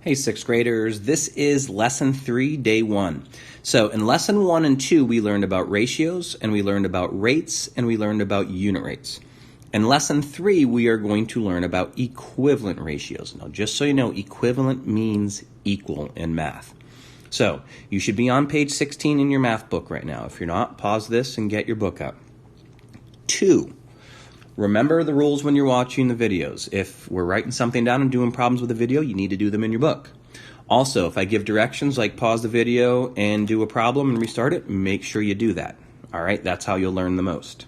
Hey, sixth graders, this is Lesson 3, Day 1. So in Lesson 1 and 2, we learned about ratios, and we learned about rates, and we learned about unit rates. In Lesson 3, we are going to learn about equivalent ratios. Now, just so you know, equivalent means equal in math. So you should be on page 16 in your math book right now. If you're not, pause this and get your book out. 2. Remember the rules when you're watching the videos. If we're writing something down and doing problems with the video, you need to do them in your book. Also, if I give directions like pause the video and do a problem and restart it, make sure you do that. All right, that's how you'll learn the most.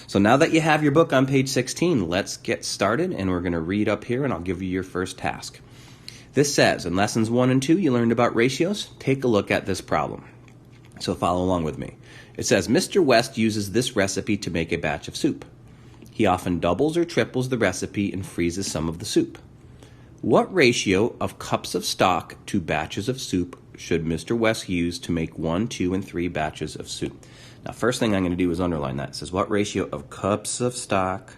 So now that you have your book on page 16, let's get started, and we're going to read up here, and I'll give you your first task. This says, in Lessons 1 and 2, you learned about ratios. Take a look at this problem. So follow along with me. It says, Mr. West uses this recipe to make a batch of soup. He often doubles or triples the recipe and freezes some of the soup. What ratio of cups of stock to batches of soup should Mr. West use to make 1, 2, and 3 batches of soup? Now, first thing I'm going to do is underline that. It says, what ratio of cups of stock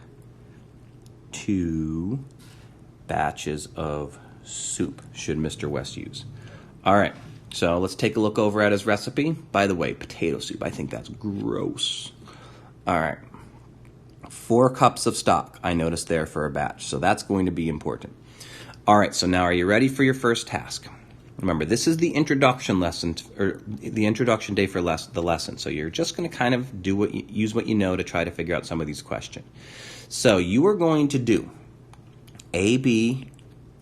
to batches of soup should Mr. West use? All right, so let's take a look over at his recipe. By the way, potato soup, I think that's gross. All right. 4 cups of stock, I noticed there for a batch, so that's going to be important. All right, so now are you ready for your first task? Remember, this is the introduction lesson, or the introduction day for the lesson, so you're just going to kind of use what you know to try to figure out some of these questions. So you are going to do A, B,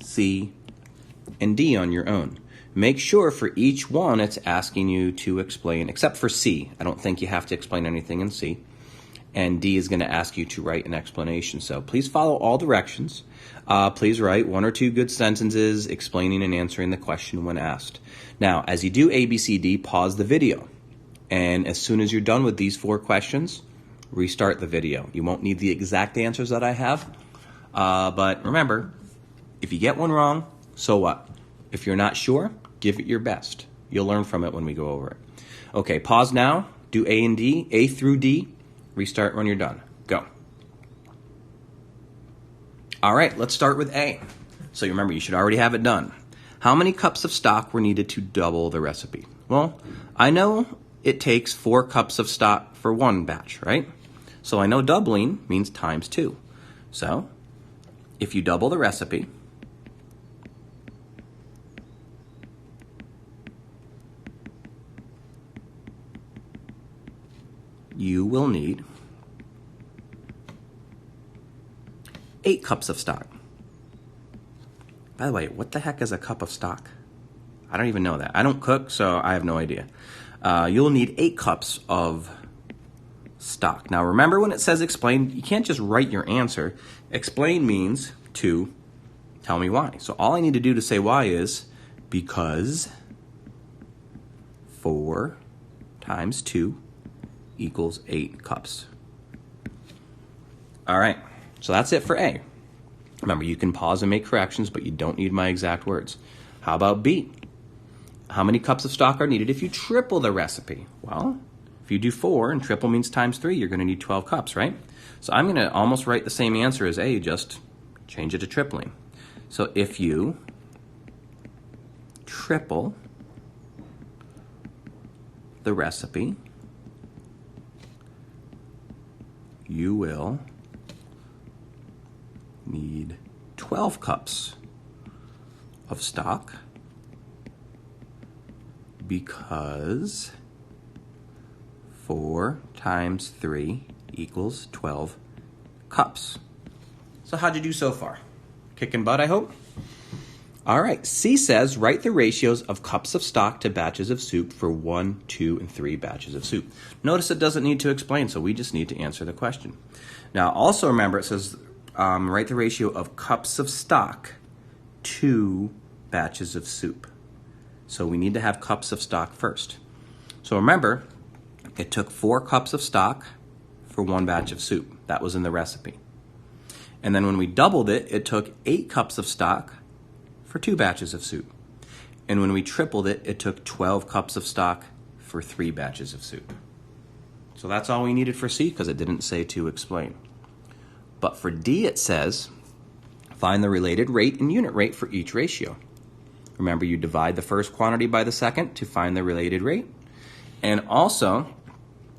C, and D on your own. Make sure for each one it's asking you to explain, except for C. I don't think you have to explain anything in C. And D is going to ask you to write an explanation. So please follow all directions. Please write 1 or 2 good sentences explaining and answering the question when asked. Now, as you do A, B, C, D, pause the video. And as soon as you're done with these 4 questions, restart the video. You won't need the exact answers that I have. But remember, if you get one wrong, so what? If you're not sure, give it your best. You'll learn from it when we go over it. Okay, pause now. Do A and D, A through D. Restart when you're done. Go. All right, let's start with A. So you remember, you should already have it done. How many cups of stock were needed to double the recipe? Well, I know it takes 4 cups of stock for 1 batch, right? So I know doubling means times 2. So if you double the recipe, you will need 8 cups of stock. By the way, what the heck is a cup of stock? I don't even know that. I don't cook, so I have no idea. You'll need 8 cups of stock. Now remember, when it says explain, you can't just write your answer. Explain means to tell me why. So all I need to do to say why is because 4 times 2 equals 8 cups. All right, so that's it for A. Remember, you can pause and make corrections, but you don't need my exact words. How about B? How many cups of stock are needed if you triple the recipe? Well, if you do 4 and triple means times 3, you're going to need 12 cups, right? So I'm going to almost write the same answer as A, just change it to tripling. So if you triple the recipe, you will need 12 cups of stock because 4 times 3 equals 12 cups. So how'd you do so far? Kicking butt, I hope? All right, C says, write the ratios of cups of stock to batches of soup for 1, 2, and 3 batches of soup. Notice it doesn't need to explain, so we just need to answer the question. Now, also remember, it says, write the ratio of cups of stock to batches of soup. So we need to have cups of stock first. So remember, it took 4 cups of stock for 1 batch of soup. That was in the recipe. And then when we doubled it, it took 8 cups of stock for 2 batches of soup. And when we tripled it, it took 12 cups of stock for 3 batches of soup. So that's all we needed for C because it didn't say to explain. But for D, it says, find the related rate and unit rate for each ratio. Remember, you divide the first quantity by the second to find the related rate. And also,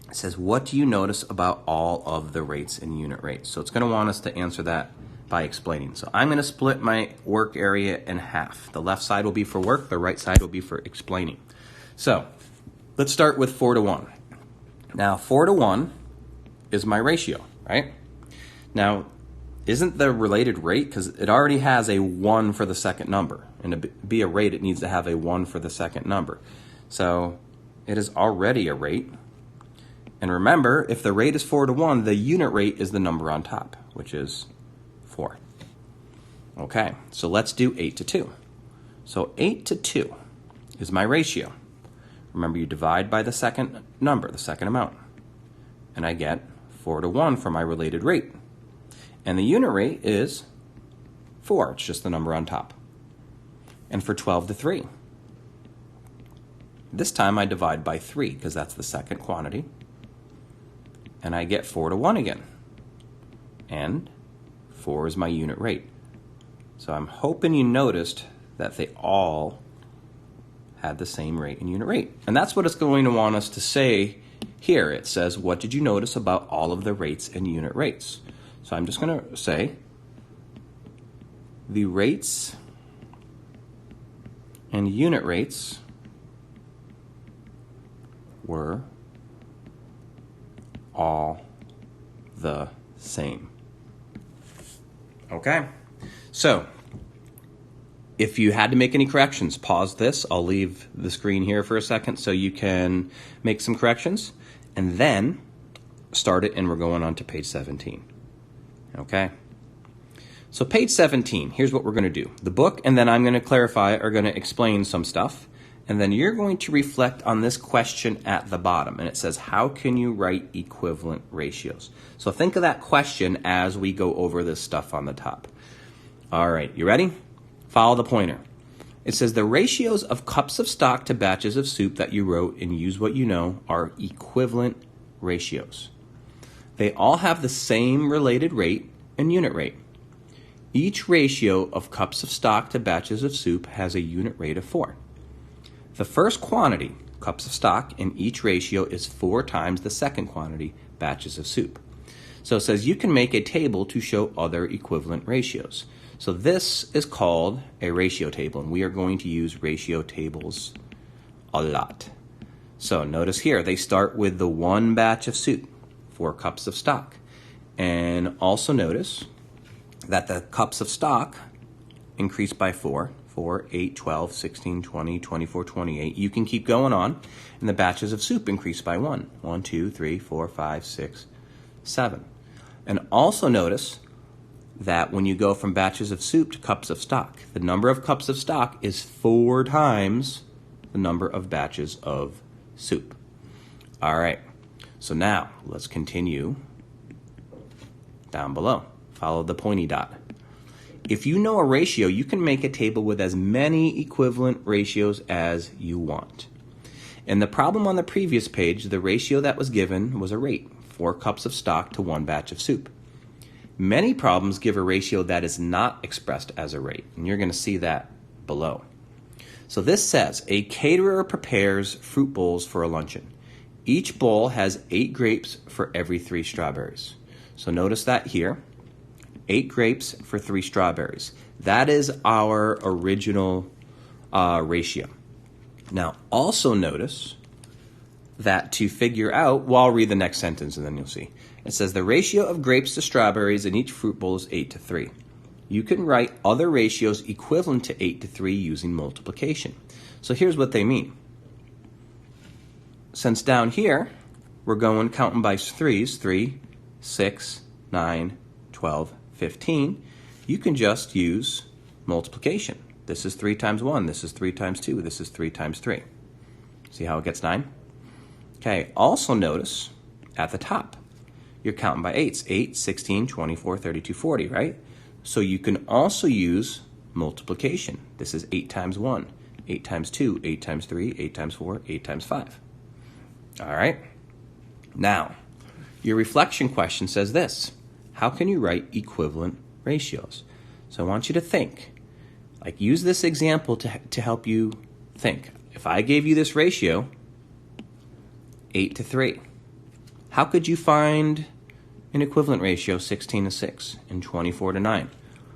it says, what do you notice about all of the rates and unit rates? So it's going to want us to answer that by explaining. So I'm going to split my work area in half. The left side will be for work, the right side will be for explaining. So let's start with 4 to 1. Now 4 to 1 is my ratio, right? Now, isn't the related rate, because it already has a 1 for the second number, and to be a rate it needs to have a 1 for the second number. So it is already a rate. And remember, if the rate is 4 to 1, the unit rate is the number on top, which is 4. Okay, so let's do 8 to 2. So 8 to 2 is my ratio. Remember, you divide by the second number, the second amount, and I get 4 to 1 for my related rate. And the unit rate is 4. It's just the number on top. And for 12 to 3, this time I divide by 3 because that's the second quantity. And I get 4 to 1 again. And 4 is my unit rate. So I'm hoping you noticed that they all had the same rate and unit rate. And that's what it's going to want us to say here. It says, what did you notice about all of the rates and unit rates? So I'm just going to say the rates and unit rates were all the same. Okay, so if you had to make any corrections, pause this. I'll leave the screen here for a second so you can make some corrections, and then start it, and we're going on to page 17. Okay, so page 17, here's what we're going to do. The book, and then I'm going to clarify, are going to explain some stuff, and then you're going to reflect on this question at the bottom, and it says, how can you write equivalent ratios? So think of that question as we go over this stuff on the top. All right, you ready? Follow the pointer. It says the ratios of cups of stock to batches of soup that you wrote and use what you know are equivalent ratios. They all have the same related rate and unit rate. Each ratio of cups of stock to batches of soup has a unit rate of 4. The first quantity, cups of stock, in each ratio is 4 times the second quantity, batches of soup. So it says you can make a table to show other equivalent ratios. So this is called a ratio table, and we are going to use ratio tables a lot. So notice here, they start with the 1 batch of soup, 4 cups of stock. And also notice that the cups of stock increase by 4. 4, 8, 12, 16, 20, 24, 28. You can keep going on. And the batches of soup increase by 1. 1, 2, 3, 4, 5, 6, 7. And also notice that when you go from batches of soup to cups of stock, the number of cups of stock is 4 times the number of batches of soup. All right, so now let's continue down below. Follow the pointy dot. If you know a ratio, you can make a table with as many equivalent ratios as you want. In the problem on the previous page, the ratio that was given was a rate, 4 cups of stock to 1 batch of soup. Many problems give a ratio that is not expressed as a rate, and you're going to see that below. So this says, a caterer prepares fruit bowls for a luncheon. Each bowl has 8 grapes for every 3 strawberries. So notice that here, 8 grapes for 3 strawberries. That is our original ratio. Now also notice that to figure out, well, I'll read the next sentence and then you'll see. It says the ratio of grapes to strawberries in each fruit bowl is 8 to 3. You can write other ratios equivalent to 8 to 3 using multiplication. So here's what they mean. Since down here, we're going counting by 3s, 3, 6, 9, 12, 15, you can just use multiplication. This is 3 times 1, this is 3 times 2, this is 3 times 3. See how it gets 9? Okay, also notice at the top, you're counting by 8s. 8, 16, 24, 32, 40, right? So you can also use multiplication. This is 8 times 1, 8 times 2, 8 times 3, 8 times 4, 8 times 5. All right? Now, your reflection question says this. How can you write equivalent ratios? So I want you to think. Like, use this example to help you think. If I gave you this ratio, 8:3, how could you find an equivalent ratio 16:6 and 24:9?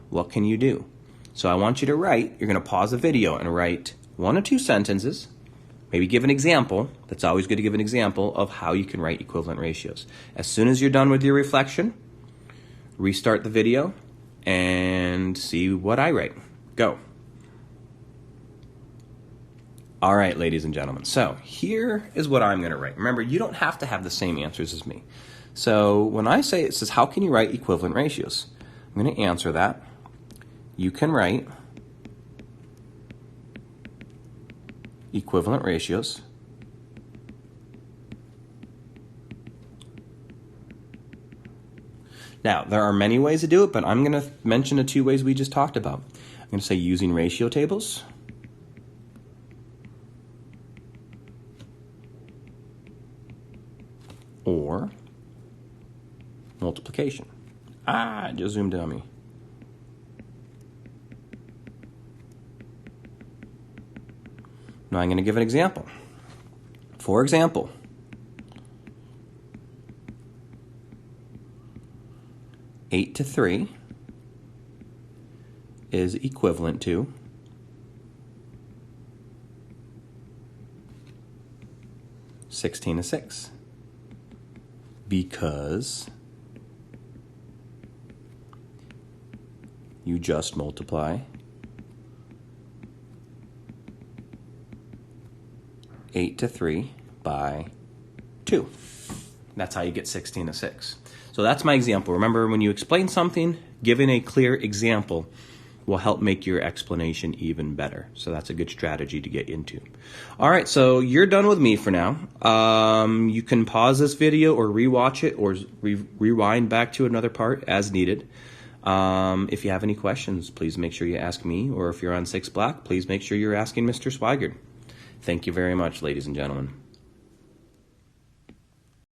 What can you do? So I want you to write, you're going to pause the video and write 1 or 2 sentences, maybe give an example. That's always good to give an example of how you can write equivalent ratios. As soon as you're done with your reflection, restart the video and see what I write. Go. All right, ladies and gentlemen. So here is what I'm going to write. Remember, you don't have to have the same answers as me. So when I say, it says, how can you write equivalent ratios? I'm going to answer that. You can write equivalent ratios Now, there are many ways to do it, but I'm going to mention the 2 ways we just talked about. I'm going to say using ratio tables or multiplication. It just zoomed in on me. Now I'm going to give an example. For example, 8:3 is equivalent to 16:6 because you just multiply 8:3 by 2. That's how you get 16:6. So that's my example. Remember, when you explain something, giving a clear example will help make your explanation even better. So that's a good strategy to get into. All right, so you're done with me for now. You can pause this video or rewatch it or rewind back to another part as needed. If you have any questions, please make sure you ask me, or if you're on 6 Black, please make sure you're asking Mr. Swigert. Thank you very much, ladies and gentlemen.